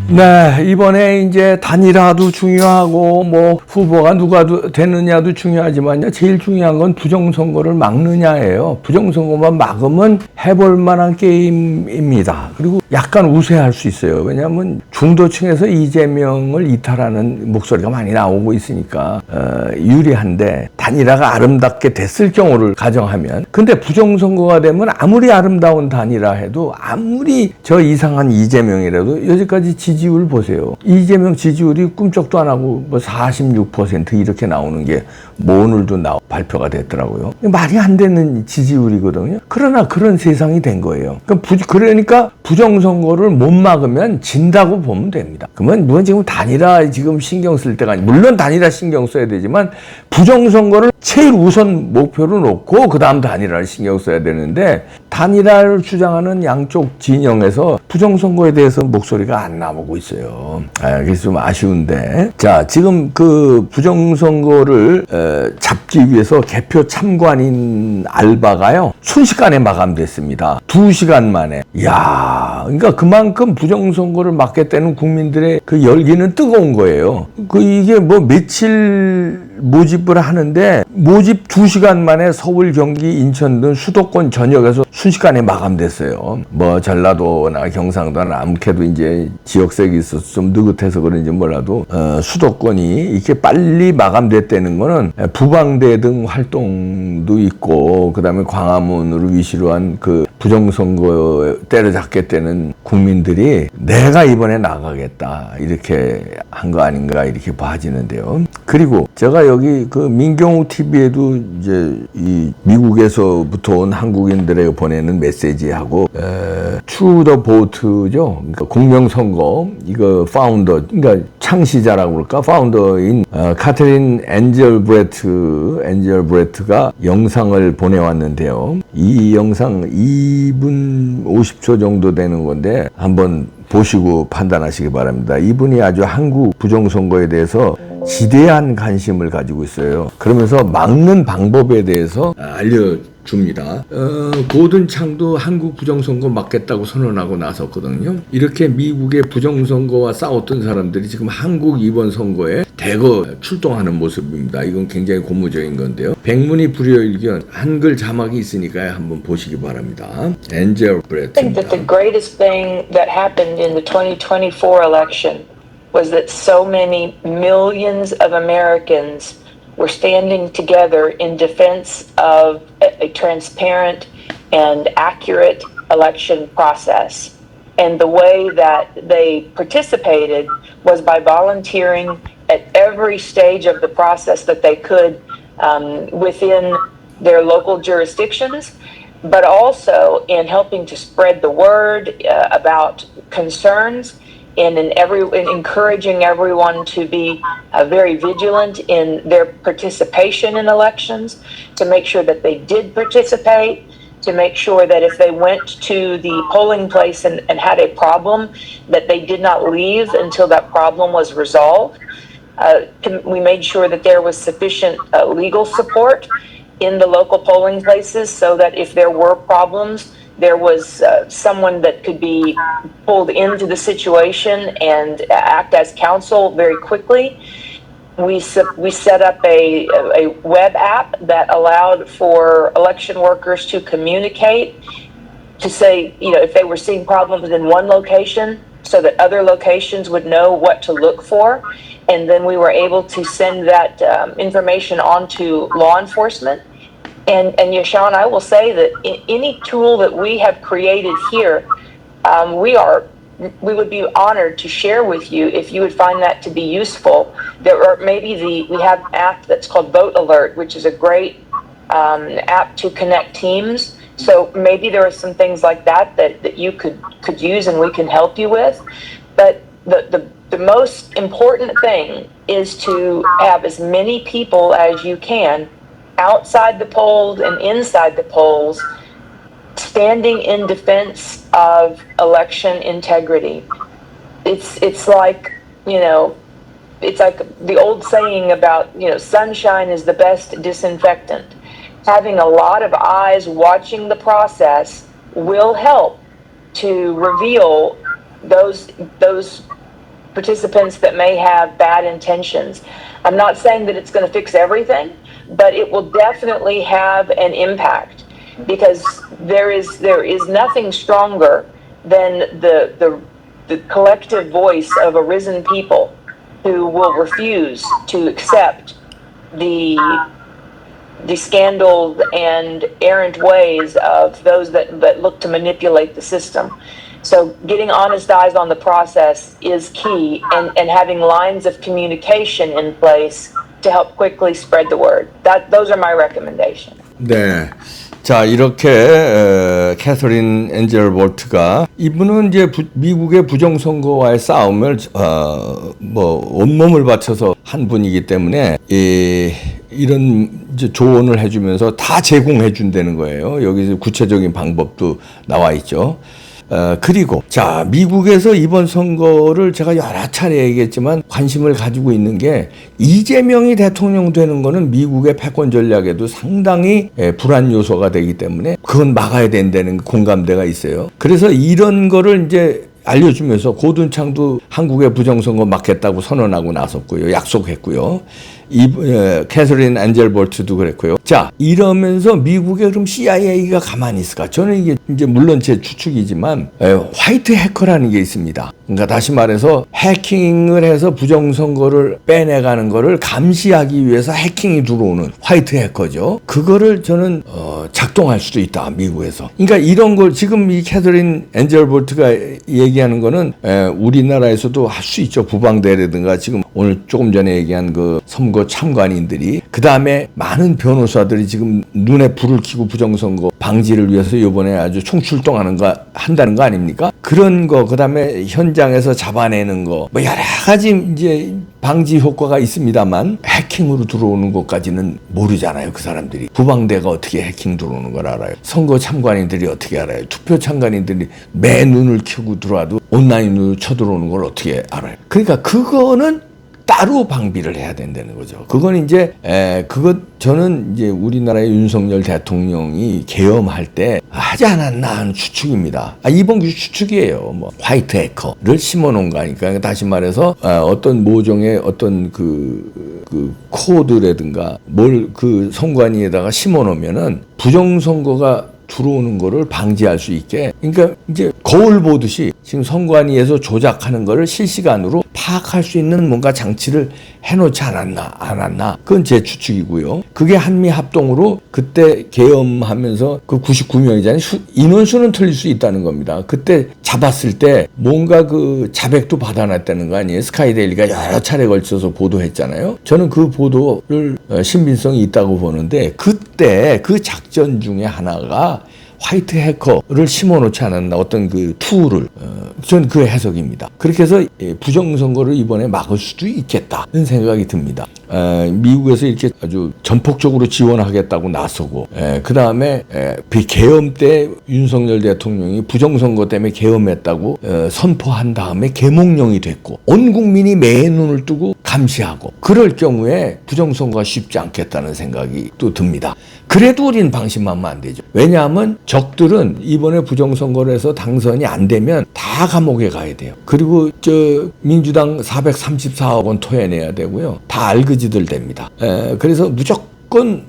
네, 이번에 이제 단일화도 중요하고 뭐 후보가 누가 되느냐도 중요하지만요. 제일 중요한 건 부정선거를 막느냐예요. 부정선거만 막으면 해볼 만한 게임입니다. 그리고 약간 우세할 수 있어요. 왜냐하면 중도층에서 이재명을 이탈하는 목소리가 많이 나오고 있으니까 유리한데 단일화가 아름답게 됐을 경우를 가정하면 근데 부정선거가 되면 아무리 아름다운 단일화 해도 아무리 저 이상한 이재명이라도 여기까지 지지율 보세요. 이재명 지지율이 꿈쩍도 안 하고 뭐 46% 이렇게 나오는 게 뭐 오늘도 발표가 됐더라고요. 말이 안 되는 지지율이거든요. 그러나 그런 세상이 된 거예요. 그러니까 부정선거를 못 막으면 진다고 보면 됩니다. 그러면 지금 단일화 지금 신경 쓸 때가 아니고 물론 단일화 신경 써야 되지만 부정선거를 제일 우선 목표로 놓고 그 다음 단일화를 신경 써야 되는데 단일화를 주장하는 양쪽 진영에서 부정선거에 대해서 목소리가 안 나오고 있어요. 그래서 좀 아쉬운데 자 지금 그 부정선거를 잡기 위해서 개표 참관인 알바가요 순식간에 마감됐습니다. 2시간 만에. 이야, 그러니까 그만큼 부정선거를 막겠다는 국민들의 그 열기는 뜨거운 거예요. 이게 뭐 며칠 모집을 하는데 모집 2시간 만에 서울, 경기, 인천 등 수도권 전역에서 순식간에 마감됐어요. 뭐 전라도나 경상도나 아무래도 이제 지역색이 있어서 좀 느긋해서 그런지 몰라도 수도권이 이렇게 빨리 마감됐다는 거는 부방대 등 활동도 있고 그다음에 광화문으로 위시로 한 그 부정선거 때려잡겠다는 국민들이 내가 이번에 나가겠다 이렇게 한 거 아닌가 이렇게 봐지는데요. 그리고 제가 여기 그 민경우 TV에도 이제 이 미국에서부터 온 한국인들에게 보내는 메시지하고 True the Vote죠. 그러니까 공명선거 이거 파운더 그러니까 창시자라고 그럴까 파운더인 카트린 엔젤 브레트가 영상을 보내왔는데요. 이 영상 2분 50초 정도 되는 건데 한번 보시고 판단하시기 바랍니다. 이분이 아주 한국 부정선거에 대해서 지대한 관심을 가지고 있어요. 그러면서 막는 방법에 대해서 알려줍니다. 고든 창도 한국 부정선거 막겠다고 선언하고 나섰거든요. 이렇게 미국의 부정선거와 싸웠던 사람들이 지금 한국 이번 선거에 대거 출동하는 모습입니다. 이건 굉장히 고무적인 건데요. 백문이 불여일견 한글 자막이 있으니까 한번 보시기 바랍니다. 엔젤 브레트. I think that the greatest thing that happened in the 2024 election was that so many millions of Americans were standing together in defense of a transparent and accurate election process. And the way that they participated was by volunteering at every stage of the process that they could within their local jurisdictions, but also in helping to spread the word about concerns and in encouraging everyone to be very vigilant in their participation in elections, to make sure that they did participate, to make sure that if they went to the polling place and had a problem, that they did not leave until that problem was resolved. We made sure that there was sufficient legal support in the local polling places so that if there were problems, there was someone that could be pulled into the situation and act as counsel very quickly. We set up a web app that allowed for election workers to communicate, to say, if they were seeing problems in one location, so that other locations would know what to look for. And then we were able to send that information on to law enforcement. And Yashawn, I will say that any tool that we have created here, we would be honored to share with you if you would find that to be useful. We have an app that's called Vote Alert, which is a great app to connect teams. So maybe there are some things like that you could use and we can help you with. But the most important thing is to have as many people as you can outside the polls and inside the polls standing in defense of election integrity. It's like, it's like the old saying about, sunshine is the best disinfectant. Having a lot of eyes watching the process will help to reveal those participants that may have bad intentions. I'm not saying that it's going to fix everything, but it will definitely have an impact, because there is nothing stronger than the collective voice of a risen people who will refuse to accept the scandaled and errant ways of those that look to manipulate the system. So getting honest eyes on the process is key, and having lines of communication in place to help quickly spread the word. Those are my recommendations. 네. 자, 이렇게 캐서린 엔젤 볼트가, 이분은 이제 미국의 부정선거와의 싸움을 온몸을 바쳐서 한 분이기 때문에 이런 이제 조언을 해주면서 다 제공해 준다는 거예요. 여기 구체적인 방법도 나와 있죠. 그리고 자, 미국에서 이번 선거를 제가 여러 차례 얘기했지만 관심을 가지고 있는 게, 이재명이 대통령 되는 거는 미국의 패권 전략에도 상당히 불안 요소가 되기 때문에 그건 막아야 된다는 공감대가 있어요. 그래서 이런 거를 이제 알려주면서 고든창도 한국의 부정선거 막겠다고 선언하고 나섰고요. 약속했고요. 캐서린 엔젤 볼트도 그랬고요. 자, 이러면서 미국의 그럼 CIA가 가만히 있을까? 저는 이게 이제 물론 제 추측이지만 화이트 해커라는 게 있습니다. 그러니까 다시 말해서 해킹을 해서 부정선거를 빼내가는 거를 감시하기 위해서 해킹이 들어오는 화이트 해커죠. 그거를 저는 작동할 수도 있다, 미국에서. 그러니까 이런 걸 지금 이 캐서린 엔젤 볼트가 얘기하는 거는 우리나라에서도 할 수 있죠. 부방대라든가 지금 오늘 조금 전에 얘기한 그 선거 참관인들이, 그 다음에 많은 변호사들이 지금 눈에 불을 켜고 부정선거 방지를 위해서 이번에 아주 한다는 거 아닙니까? 그런 거, 그 다음에 현장에서 잡아내는 거, 뭐 여러 가지 이제 방지 효과가 있습니다만 해킹으로 들어오는 것까지는 모르잖아요. 그 사람들이 부방대가 어떻게 해킹 들어오는 걸 알아요. 선거 참관인들이 어떻게 알아요. 투표 참관인들이 매 눈을 켜고 들어와도 온라인으로 쳐들어오는 걸 어떻게 알아요. 그러니까 그거는 따로 방비를 해야 된다는 거죠. 그건 이제 저는 이제 우리나라의 윤석열 대통령이 계엄할 때 하지 않았나 하는 추측입니다. 이번 추측이에요. 뭐 화이트 해커를 심어놓은 거니까. 다시 말해서 어떤 모종의 어떤 그 코드라든가 뭘 그 선관위에다가 심어놓으면은 부정선거가 들어오는 거를 방지할 수 있게, 그러니까 이제 거울 보듯이 지금 선관위에서 조작하는 거를 실시간으로 파악할 수 있는 뭔가 장치를 해놓지 않았나. 그건 제 추측이고요. 그게 한미 합동으로 그때 계엄하면서 그 99명이잖아요. 인원수는 틀릴 수 있다는 겁니다. 그때 잡았을 때 뭔가 그 자백도 받아놨다는 거 아니에요. 스카이데일리가 여러 차례 걸쳐서 보도했잖아요. 저는 그 보도를 신빙성이 있다고 보는데, 그때 그 작전 중에 하나가 화이트 해커를 심어놓지 않았나, 어떤 그 툴을. 전 그 해석입니다. 그렇게 해서 부정선거를 이번에 막을 수도 있겠다는 생각이 듭니다. 미국에서 이렇게 아주 전폭적으로 지원하겠다고 나서고, 그 다음에 계엄 때 윤석열 대통령이 부정선거 때문에 계엄했다고 선포한 다음에 계몽령이 됐고, 온 국민이 매의 눈을 뜨고 감시하고, 그럴 경우에 부정선거가 쉽지 않겠다는 생각이 또 듭니다. 그래도 우리는 방심하면 안 되죠. 왜냐하면 적들은 이번에 부정선거를 해서 당선이 안 되면 다 감옥에 가야 돼요. 그리고 민주당 434억 원 토해내야 되고요. 다 알그지들 됩니다. 그래서 무조건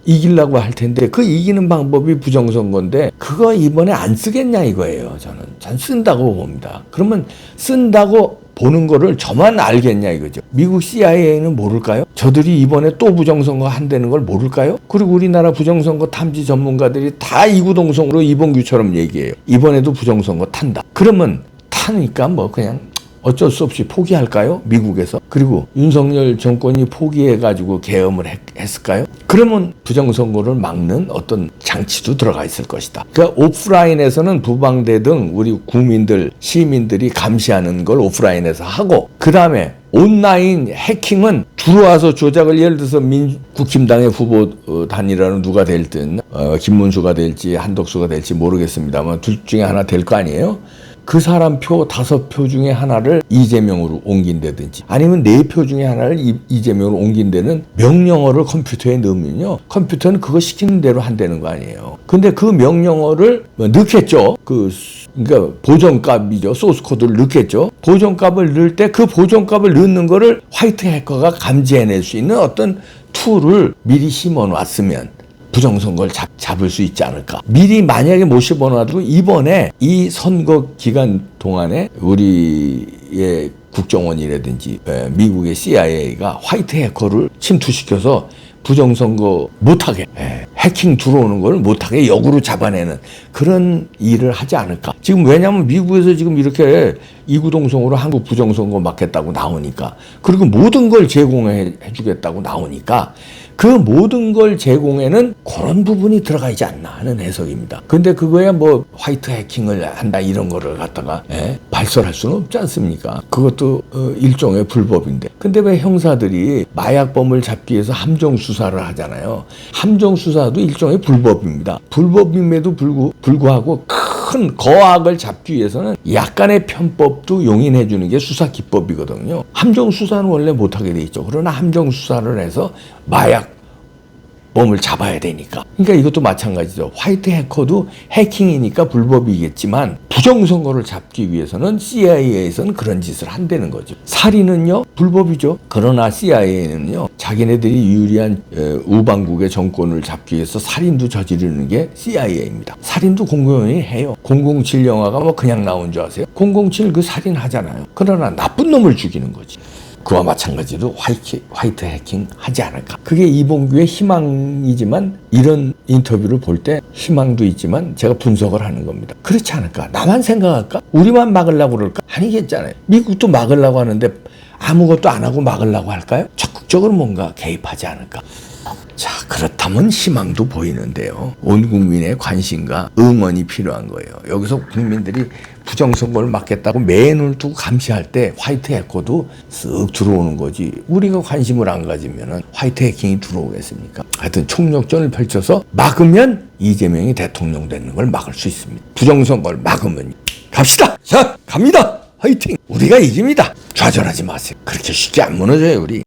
이기려고 할 텐데, 그 이기는 방법이 부정선거인데 그거 이번에 안 쓰겠냐 이거예요. 저는 쓴다고 봅니다. 그러면 쓴다고 보는 거를 저만 알겠냐 이거죠. 미국 CIA는 모를까요? 저들이 이번에 또 부정선거 한다는 걸 모를까요? 그리고 우리나라 부정선거 탐지 전문가들이 다 이구동성으로 이봉규처럼 얘기해요. 이번에도 부정선거 탄다. 그러면 타니까 뭐 그냥 어쩔 수 없이 포기할까요? 미국에서. 그리고 윤석열 정권이 포기해가지고 계엄을 했을까요? 그러면 부정선거를 막는 어떤 장치도 들어가 있을 것이다. 그러니까 오프라인에서는 부방대 등 우리 국민들, 시민들이 감시하는 걸 오프라인에서 하고, 그 다음에 온라인 해킹은 들어와서 조작을, 예를 들어서 국힘당의 후보 단일화는 누가 될든 김문수가 될지 한덕수가 될지 모르겠습니다만 둘 중에 하나 될 거 아니에요? 그 사람 표 5표 중에 하나를 이재명으로 옮긴다든지, 아니면 4표 중에 하나를 이재명으로 옮긴다는 명령어를 컴퓨터에 넣으면요, 컴퓨터는 그거 시키는 대로 한다는 거 아니에요. 근데 그 명령어를 넣겠죠. 그러니까 보정값이죠. 소스 코드를 넣겠죠. 보정값을 넣을 때 그 보정값을 넣는 거를 화이트 해커가 감지해낼 수 있는 어떤 툴을 미리 심어놨으면 부정선거를 잡을 수 있지 않을까. 미리 만약에 못 심어놔도 이번에 이 선거 기간 동안에 우리의 국정원이라든지 미국의 CIA가 화이트 해커를 침투시켜서 부정선거 못하게, 해킹 들어오는 걸 못하게 역으로 잡아내는 그런 일을 하지 않을까. 지금 왜냐하면 미국에서 지금 이렇게 이구동성으로 한국 부정선거 막겠다고 나오니까, 그리고 모든 걸 제공해 주겠다고 나오니까 그 모든 걸 제공에는 그런 부분이 들어가 있지 않나 하는 해석입니다. 근데 그거야 뭐 화이트 해킹을 한다 이런 거를 갖다가 발설할 수는 없지 않습니까? 그것도 일종의 불법인데. 근데 왜 형사들이 마약범을 잡기 위해서 함정 수사를 하잖아요. 함정 수사도 일종의 불법입니다. 불법임에도 불구하고 큰 거악을 잡기 위해서는 약간의 편법도 용인해 주는 게 수사 기법이거든요. 함정 수사는 원래 못하게 돼 있죠. 그러나 함정 수사를 해서 마약범을 잡아야 되니까. 그러니까 이것도 마찬가지죠. 화이트 해커도 해킹이니까 불법이겠지만 부정선거를 잡기 위해서는 CIA에서는 그런 짓을 한다는 거죠. 살인은요 불법이죠. 그러나 CIA는요 자기네들이 유리한 우방국의 정권을 잡기 위해서 살인도 저지르는 게 CIA입니다. 살인도 공공연히 해요. 007 영화가 뭐 그냥 나온 줄 아세요? 007 그 살인하잖아요. 그러나 나쁜 놈을 죽이는 거지. 그와 마찬가지로 화이트 해킹 하지 않을까. 그게 이봉규의 희망이지만 이런 인터뷰를 볼 때 희망도 있지만 제가 분석을 하는 겁니다. 그렇지 않을까. 나만 생각할까? 우리만 막으려고 그럴까? 아니겠잖아요. 미국도 막으려고 하는데 아무것도 안 하고 막으려고 할까요? 적극적으로 뭔가 개입하지 않을까. 자, 그렇다면 희망도 보이는데요. 온 국민의 관심과 응원이 필요한 거예요. 여기서 국민들이 부정선거를 막겠다고 매눈을 두고 감시할 때 화이트 해커도 쓱 들어오는 거지. 우리가 관심을 안 가지면 화이트 해킹이 들어오겠습니까? 하여튼 총력전을 펼쳐서 막으면 이재명이 대통령 되는 걸 막을 수 있습니다. 부정선거를 막으면 갑시다. 자, 갑니다. 화이팅. 우리가 이깁니다. 좌절하지 마세요. 그렇게 쉽게 안 무너져요, 우리.